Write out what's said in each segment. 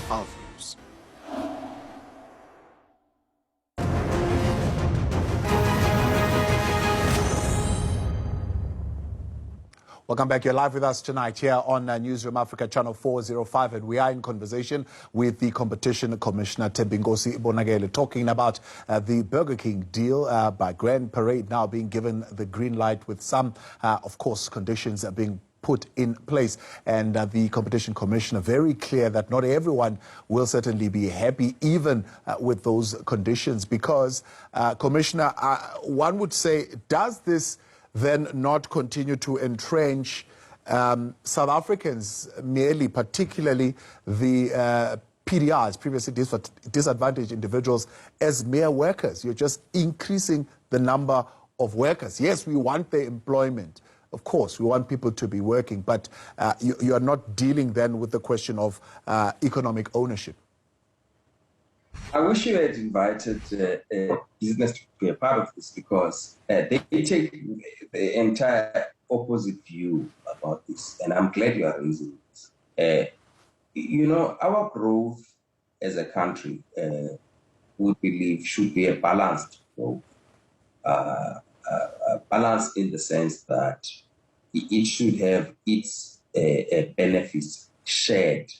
12 News. Welcome back. You're live with us tonight here on Newzroom Africa Channel 405, and we are in conversation with the Competition Commissioner Tembinkosi Bonakele, talking about the Burger King deal by Grand Parade now being given the green light, with some, of course, conditions being put in place. And the Competition Commissioner very clear that not everyone will certainly be happy even with those conditions, because, Commissioner, one would say, does this then not continue to entrench South Africans merely, particularly the PDRs, previously disadvantaged individuals, as mere workers? You're just increasing the number of workers. Yes, we want their employment. Of course, we want people to be working, but you are not dealing then with the question of economic ownership. I wish you had invited business to be a part of this, because they take the entire opposite view about this, and I'm glad you are raising this. You know, our growth as a country, we believe, should be a balanced growth. Balance in the sense that it should have its benefits shared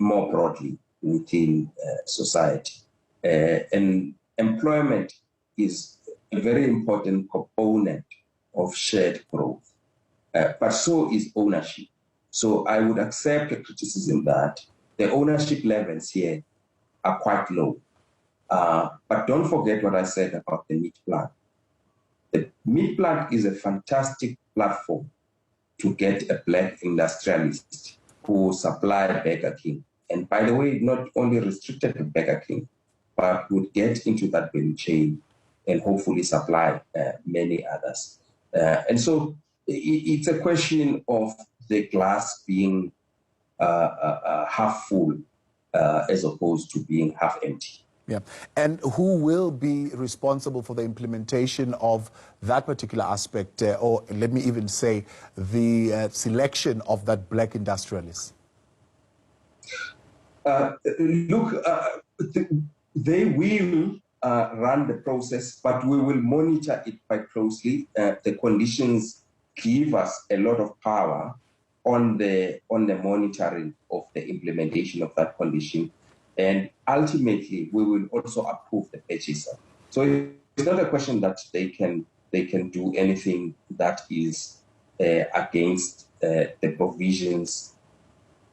more broadly within society. And employment is a very important component of shared growth, but so is ownership. So I would accept a criticism that the ownership levels here are quite low. But don't forget what I said about the meat plant. The meat plant is a fantastic platform to get a black industrialist who supply Burger King. And by the way, not only restricted to Burger King, but would get into that value chain and hopefully supply many others. And so it's a question of the glass being half full as opposed to being half empty. Yeah. And who will be responsible for the implementation of that particular aspect, or let me even say the selection of that black industrialist? Look, they will run the process, but we will monitor it quite closely. The conditions give us a lot of power on the monitoring of the implementation of that condition. And ultimately, we will also approve the purchaser. So it's not a question that they can do anything that is against the provisions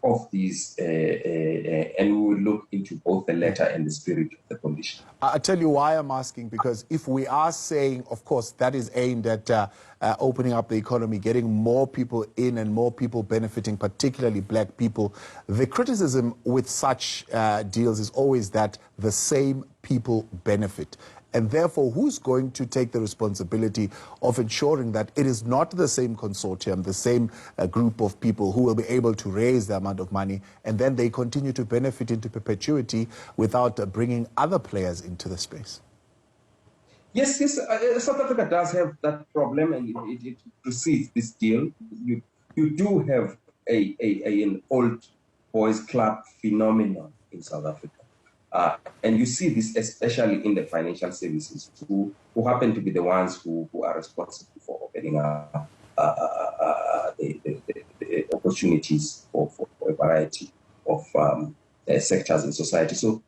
of these, and we will look into both the letter and the spirit of the condition. I'll tell you why I'm asking, because if we are saying, of course, that is aimed at opening up the economy, getting more people in and more people benefiting, particularly black people, the criticism with such deals is always that the same people benefit. And therefore, who's going to take the responsibility of ensuring that it is not the same consortium, the same group of people who will be able to raise the amount of money, and then they continue to benefit into perpetuity without bringing other players into the space? Yes, South Africa does have that problem, and it precedes this deal. You do have an old boys club phenomenon in South Africa. And you see this especially in the financial services, who happen to be the ones who are responsible for opening up the opportunities for a variety of sectors in society. So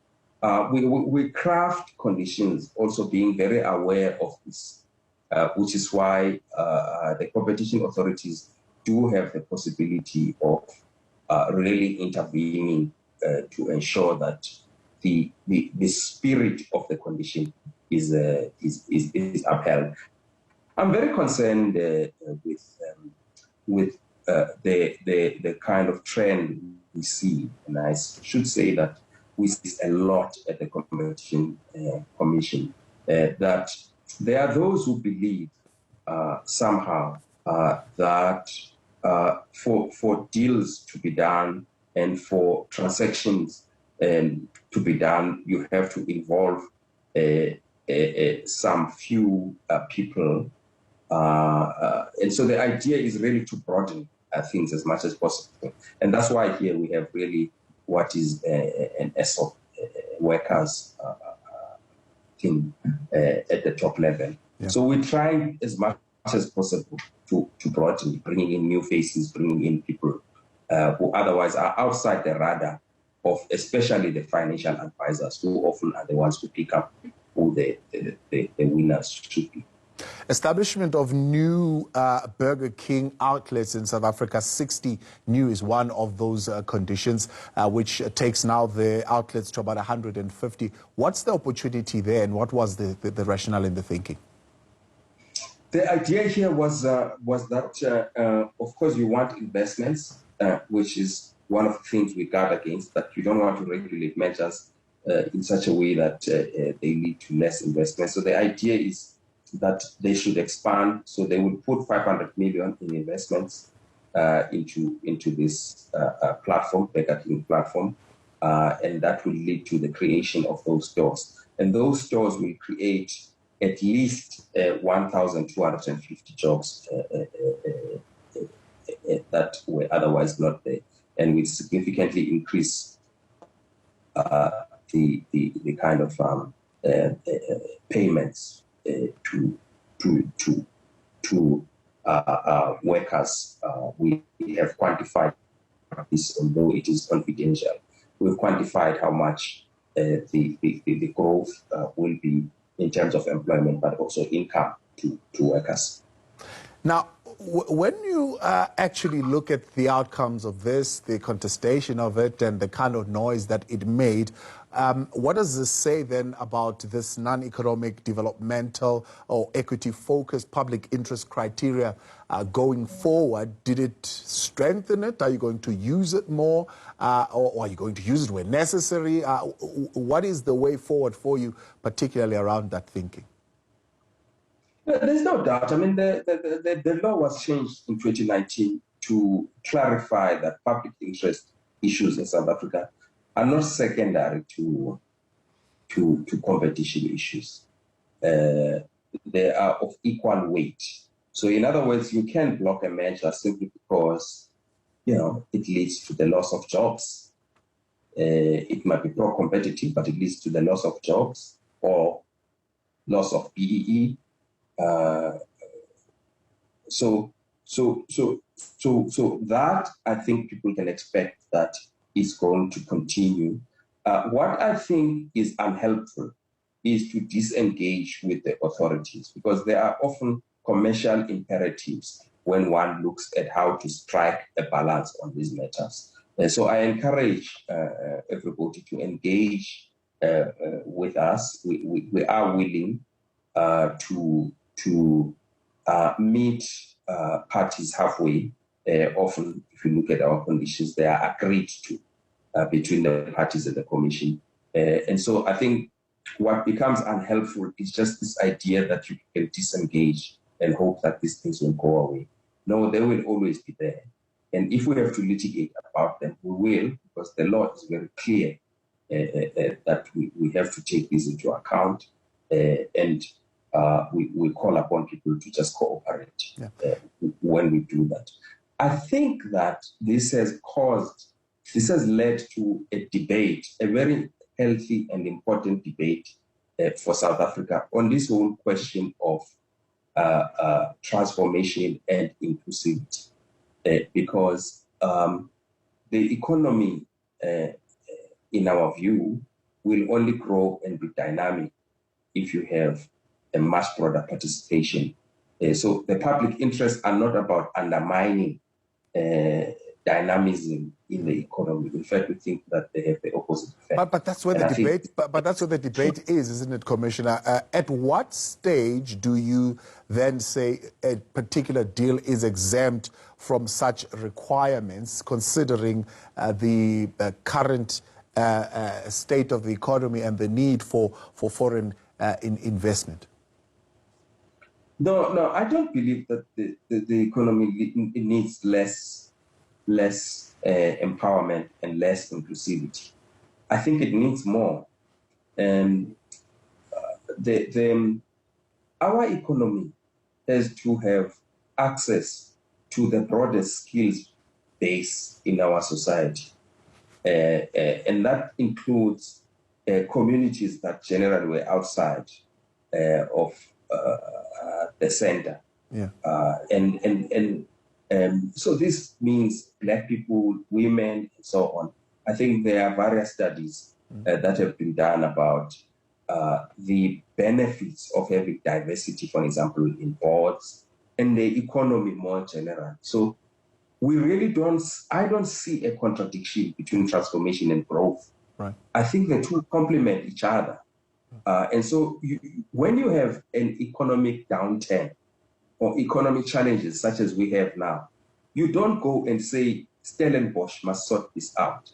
we craft conditions also being very aware of this, which is why the competition authorities do have the possibility of really intervening to ensure that the spirit of the condition is upheld. I'm very concerned with the kind of trend we see, and I should say that we see a lot at the Competition Commission, that there are those who believe somehow that for deals to be done and for transactions to be done, you have to involve some few people. And so the idea is really to broaden things as much as possible. And that's why here we have really what is an ESOP workers thing at the top level. Yeah. So we're trying as much as possible to broaden, bringing in new faces, bringing in people who otherwise are outside the radar of especially the financial advisors, who often are the ones who pick up who the winners should be. Establishment of new Burger King outlets in South Africa, 60 new is one of those conditions, which takes now the outlets to about 150. What's the opportunity there, and what was the rationale in the thinking? The idea here was that, of course, you want investments, which is one of the things we guard against, that you don't want to regulate measures in such a way that they lead to less investment. So the idea is that they should expand. So they would put 500 million in investments into this platform, Burger King platform, and that will lead to the creation of those stores. And those stores will create at least 1,250 jobs that were otherwise not there, and will significantly increase the kind of payments to workers. We have quantified this, although it is confidential. We've quantified how much the growth will be in terms of employment, but also income to workers. Now, when you actually look at the outcomes of this, the contestation of it, and the kind of noise that it made, what does this say then about this non-economic, developmental, or equity-focused public interest criteria going forward? Did it strengthen it? Are you going to use it more? Or are you going to use it where necessary? What is the way forward for you, particularly around that thinking? There's no doubt. I mean, the law was changed in 2019 to clarify that public interest issues in South Africa are not secondary to competition issues. They are of equal weight. So in other words, you can block a measure simply because, it leads to the loss of jobs. It might be pro-competitive, but it leads to the loss of jobs or loss of BEE. So that I think people can expect that is going to continue. What I think is unhelpful is to disengage with the authorities, because there are often commercial imperatives when one looks at how to strike a balance on these matters. So I encourage everybody to engage with us. We are willing to meet parties halfway. Often, if you look at our conditions, they are agreed to between the parties and the commission. And so I think what becomes unhelpful is just this idea that you can disengage and hope that these things will go away. No, they will always be there. And if we have to litigate about them, we will, because the law is very clear that we have to take this into account. And we call upon people to just cooperate when we do that. I think that this has led to a debate, a very healthy and important debate for South Africa on this whole question of transformation and inclusivity, because the economy, in our view, will only grow and be dynamic if you have a much broader participation. So the public interests are not about undermining dynamism in the economy. In fact, we think that they have the opposite effect. But that's where the debate. But that's where the debate is, isn't it, Commissioner? At what stage do you then say a particular deal is exempt from such requirements, considering the current state of the economy and the need for foreign investment? No, I don't believe that the economy needs less empowerment and less inclusivity. I think it needs more. Our economy has to have access to the broadest skills base in our society. And that includes communities that generally were outside of the center. Yeah. So this means Black people, women, and so on. I think there are various studies that have been done about the benefits of having diversity, for example, in boards and the economy more general. So we really I don't see a contradiction between transformation and growth. Right. I think the two complement each other. And so when you have an economic downturn or economic challenges such as we have now, you don't go and say Stellenbosch must sort this out.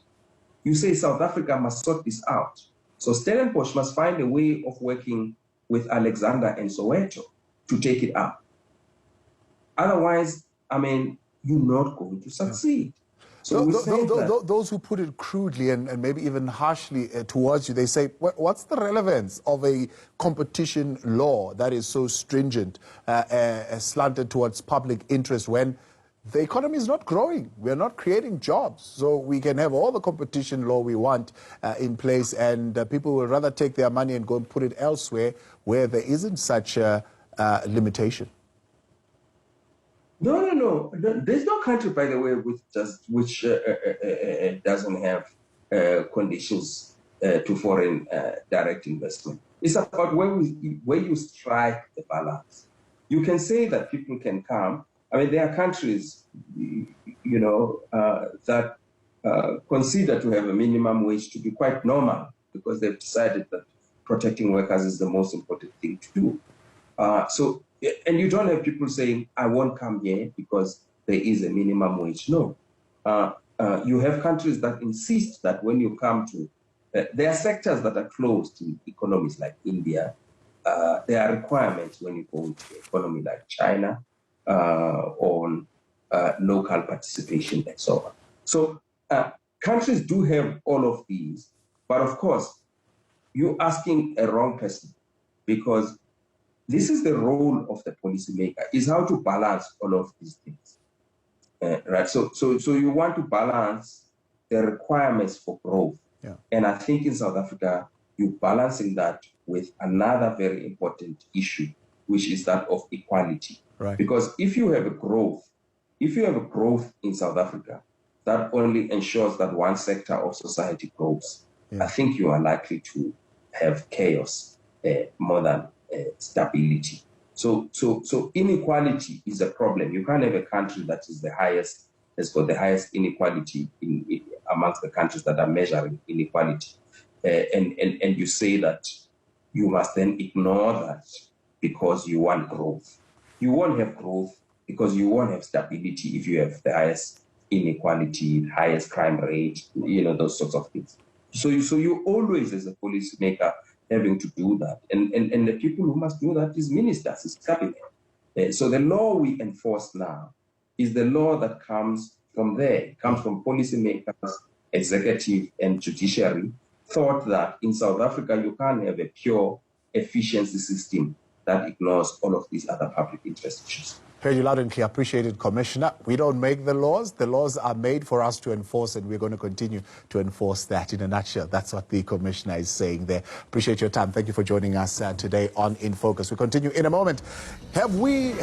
You say South Africa must sort this out. So Stellenbosch must find a way of working with Alexander and Soweto to take it up. Otherwise, I mean, you're not going to succeed. So those who put it crudely and maybe even harshly towards you, they say, what's the relevance of a competition law that is so stringent, slanted towards public interest when the economy is not growing? We're not creating jobs. So we can have all the competition law we want in place, and people will rather take their money and go and put it elsewhere where there isn't such a limitation. No. There's no country, by the way, which doesn't have conditions to foreign direct investment. It's about where you strike the balance. You can say that people can come. I mean, there are countries, that consider to have a minimum wage to be quite normal because they've decided that protecting workers is the most important thing to do. And you don't have people saying, I won't come here because there is a minimum wage. No. You have countries that insist that when you come to, there are sectors that are closed to economies like India. There are requirements when you go into an economy like China on local participation and so on. So countries do have all of these. But of course, you're asking a wrong person, because this is the role of the policymaker, is how to balance all of these things, right? So you want to balance the requirements for growth. Yeah. And I think in South Africa, you're balancing that with another very important issue, which is that of equality. Right. Because if you have a growth in South Africa, that only ensures that one sector of society grows. Yeah. I think you are likely to have chaos more than stability. So inequality is a problem. You can't have a country that is has got the highest inequality amongst the countries that are measuring inequality, and you say that you must then ignore that because you want growth. You won't have growth because you won't have stability if you have the highest inequality, highest crime rate, those sorts of things. So you always, as a policymaker, having to do that. And the people who must do that is ministers, is cabinet. So the law we enforce now is the law that comes from there. It comes from policymakers, executive and judiciary, thought that in South Africa you can't have a pure efficiency system that ignores all of these other public interest issues. Heard you loud and clear. Appreciated, Commissioner. We don't make the laws. The laws are made for us to enforce, and we're going to continue to enforce that. In a nutshell, that's what the Commissioner is saying there. Appreciate your time. Thank you for joining us today on In Focus. We continue in a moment. Have we...